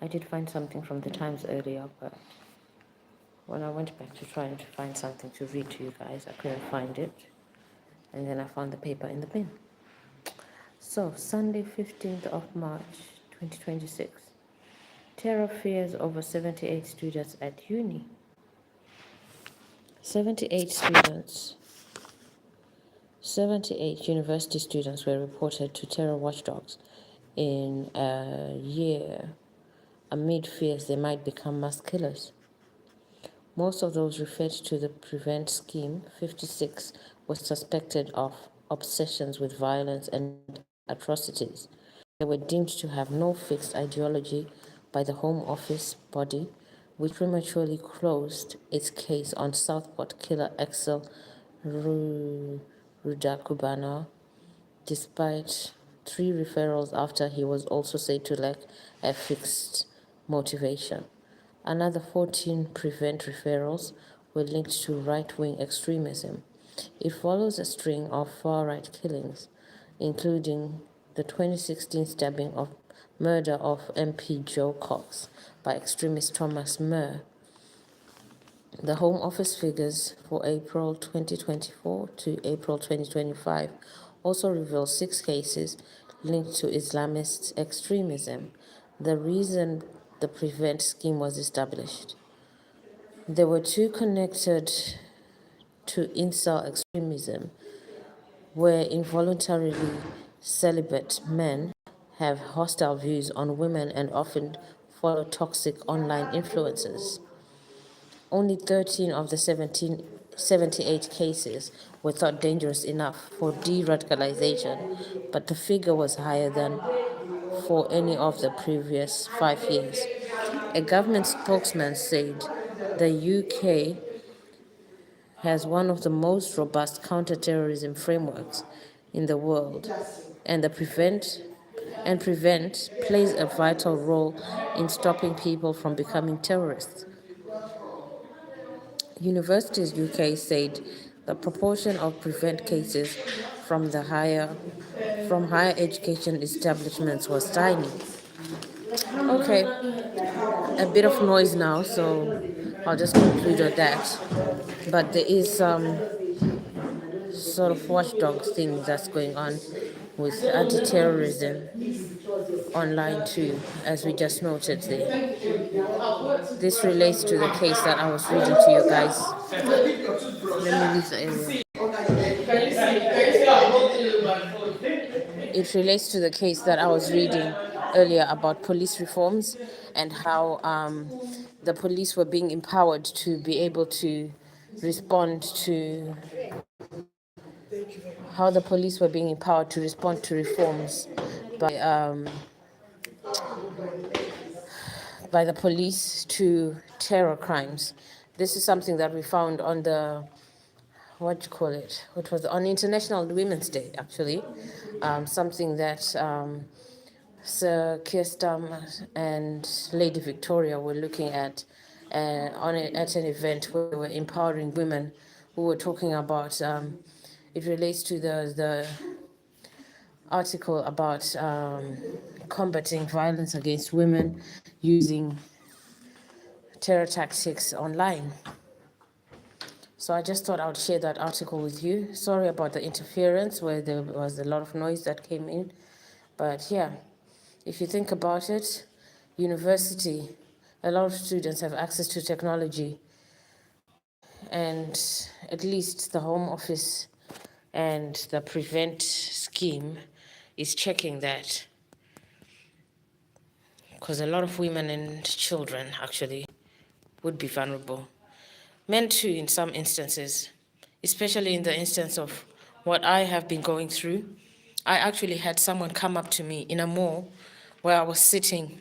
I did find something from the Times earlier, but when I went back to try and find something to read to you guys, I couldn't find it. And then I found the paper in the bin. So, Sunday, 15th of March, 2026. Terror fears over 78 students at uni. 78 students, 78 university students were reported to terror watchdogs in a year amid fears they might become mass killers. Most of those referred to the Prevent scheme, 56, were suspected of obsessions with violence and atrocities. They were deemed to have no fixed ideology by the Home Office body, which prematurely closed its case on Southport killer Axel Rudakubana, despite 3 referrals after he was also said to lack a fixed motivation. Another 14 Prevent referrals were linked to right-wing extremism. It follows a string of far-right killings, including the 2016 stabbing of murder of MP Joe Cox by extremist Thomas Muir. The Home Office figures for April 2024 to April 2025 also reveal 6 cases linked to Islamist extremism. The reason the Prevent scheme was established. There were 2 connected to incel extremism, where involuntarily celibate men have hostile views on women and often follow toxic online influences. Only 13 of the 78 cases were thought dangerous enough for de-radicalization, but the figure was higher than for any of the previous 5 years. A government spokesman said the UK has one of the most robust counter-terrorism frameworks in the world, and Prevent plays a vital role in stopping people from becoming terrorists. Universities UK said the proportion of Prevent cases from higher education establishments was tiny. Okay, a bit of noise now, so I'll just conclude on that. But there is some sort of watchdog thing that's going on with anti-terrorism online too, as we just noted there. This relates to the case that I was reading to you guys. Let me leave the area. It relates to the case that I was reading earlier about police reforms and how the police were being empowered to be able to respond to how the police were being empowered to respond to reforms by the police to terror crimes. This is something that we found on the what do you call it? What was on International Women's Day, actually. Something that Sir Keir Starmer and Lady Victoria were looking at at an event where they were empowering women who were talking about. It relates to the article about combating violence against women using terror tactics online. So I just thought I would share that article with you. Sorry about the interference where there was a lot of noise that came in. But yeah, if you think about it, university, a lot of students have access to technology, and at least the Home Office and the Prevent scheme is checking that, because a lot of women and children actually would be vulnerable. Men too, in some instances, especially in the instance of what I have been going through. I actually had someone come up to me in a mall where I was sitting.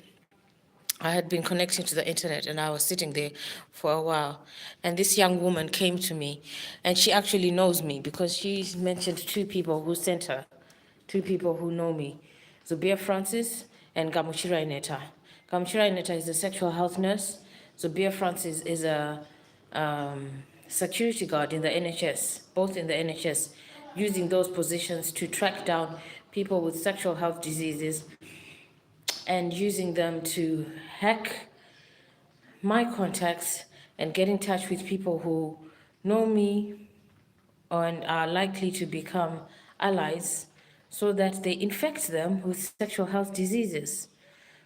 I had been connecting to the internet and I was sitting there for a while. And this young woman came to me, and she actually knows me because she mentioned 2 people who sent her, 2 people who know me, Zubia Francis and Gamuchira Ineta. Gamuchira Ineta is a sexual health nurse. Zubia Francis is a security guard in the NHS, both in the NHS, using those positions to track down people with sexual health diseases and using them to hack my contacts and get in touch with people who know me and are likely to become allies so that they infect them with sexual health diseases.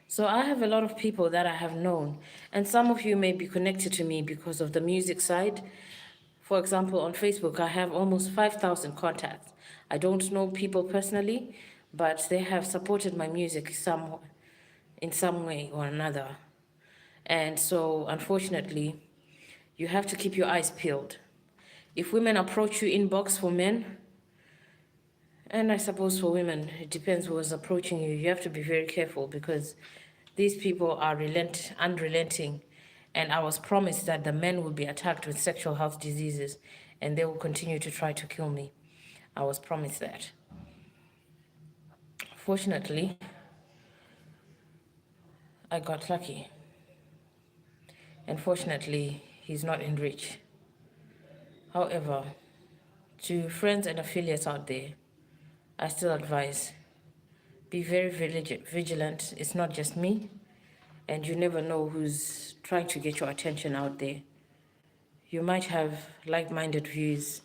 So I have a lot of people that I have known, and some of you may be connected to me because of the music side. For example, on Facebook, I have almost 5,000 contacts. I don't know people personally, but they have supported my music in some way or another. And so, unfortunately, you have to keep your eyes peeled. If women approach you inbox for men, and I suppose for women, it depends who is approaching you. You have to be very careful because these people are unrelenting. And I was promised that the men would be attacked with sexual health diseases and they will continue to try to kill me. I was promised that. Fortunately, I got lucky. And fortunately, he's not in reach. However, to friends and affiliates out there, I still advise be very vigilant. It's not just me, and you never know who's trying to get your attention out there. You might have like minded views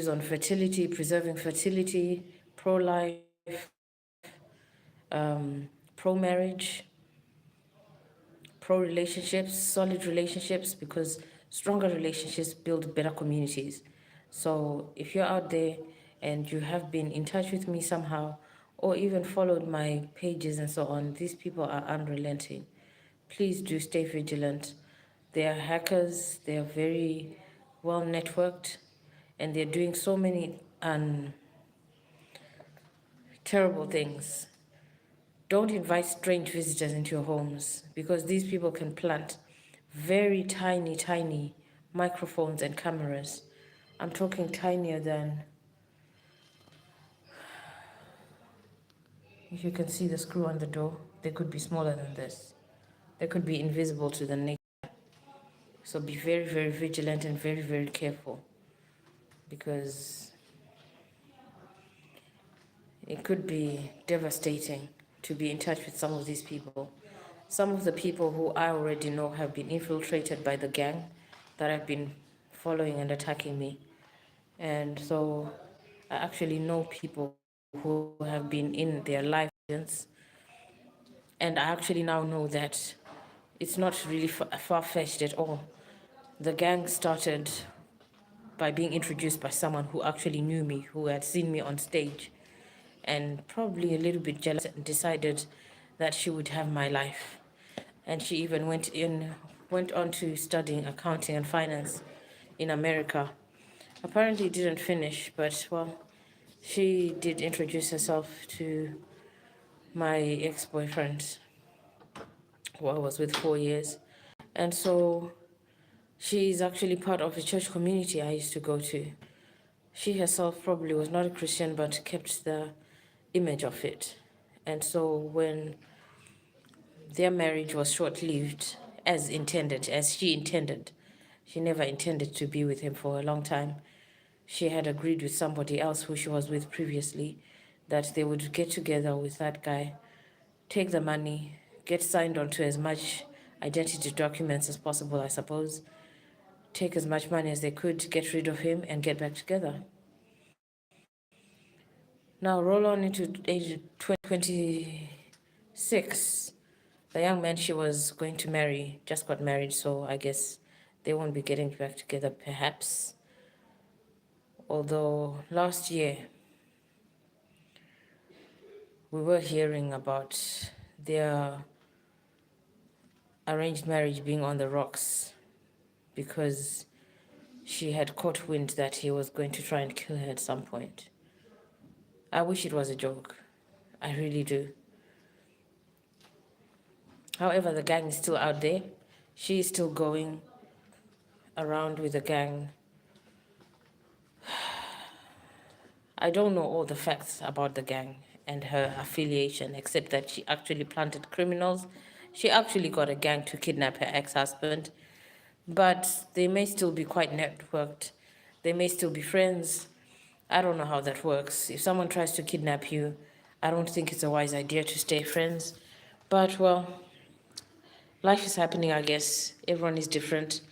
on fertility, preserving fertility, pro life, pro marriage, pro relationships, solid relationships, because stronger relationships build better communities. So if you're out there and you have been in touch with me somehow, or even followed my pages and so on, these people are unrelenting. Please do stay vigilant. They are hackers, they are very well networked, and they're doing so many terrible things. Don't invite strange visitors into your homes because these people can plant very tiny microphones and cameras. I'm talking tinier than, if you can see the screw on the door, they could be smaller than this. They could be invisible to the naked. So be very vigilant and very careful because it could be devastating to be in touch with some of these people. Some of the people who I already know have been infiltrated by the gang that have been following and attacking me. And so I actually know people who have been in their life since. And I actually now know that it's not really far-fetched at all. The gang started by being introduced by someone who actually knew me, who had seen me on stage, and probably a little bit jealous and decided that she would have my life. And she even went on to studying accounting and finance in America. Apparently didn't finish, but well, she did introduce herself to my ex-boyfriend, who I was with 4 years. And so she is actually part of a church community I used to go to. She herself probably was not a Christian, but kept the image of it. And so when their marriage was short-lived, as intended, as she intended, she never intended to be with him for a long time. She had agreed with somebody else who she was with previously that they would get together with that guy, take the money, get signed onto as much identity documents as possible, I suppose, take as much money as they could, get rid of him, and get back together. Now, roll on into age 26. The young man she was going to marry just got married, so I guess they won't be getting back together, perhaps. Although last year, we were hearing about their arranged marriage being on the rocks because she had caught wind that he was going to try and kill her at some point. I wish it was a joke. I really do. However, the gang is still out there. She is still going around with the gang. I don't know all the facts about the gang and her affiliation, except that she actually planted criminals. She actually got a gang to kidnap her ex-husband, but they may still be quite networked. They may still be friends. I don't know how that works. If someone tries to kidnap you, I don't think it's a wise idea to stay friends. But well, life is happening, I guess. Everyone is different.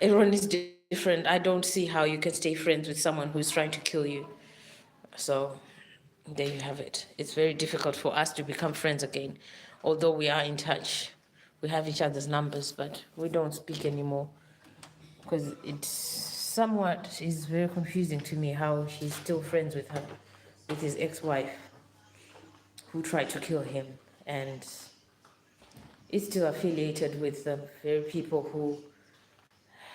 Everyone is different. I don't see how you can stay friends with someone who's trying to kill you. So there you have it. It's very difficult for us to become friends again, although we are in touch. We have each other's numbers, but we don't speak anymore because it's somewhat is very confusing to me how he's still friends with his ex-wife who tried to kill him, and is still affiliated with the very people who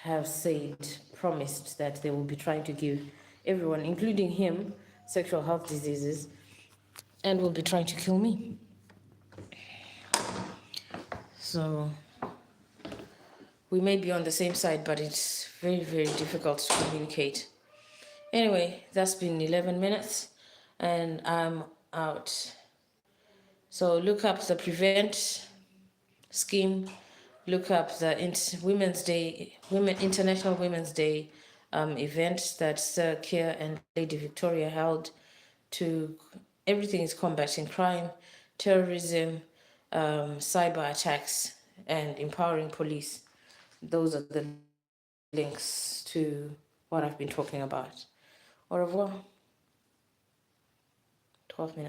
have said, promised that they will be trying to give everyone, including him, sexual health diseases, and will be trying to kill me. So we may be on the same side, but it's very, very difficult to communicate. Anyway, that's been 11 minutes, and I'm out. So look up the Prevent scheme. Look up the Women's Day, International Women's Day event that Sir Keir and Lady Victoria held to. Everything is combating crime, terrorism, cyber attacks, and empowering police. Those are the links to what I've been talking about. Au revoir. 12 minutes.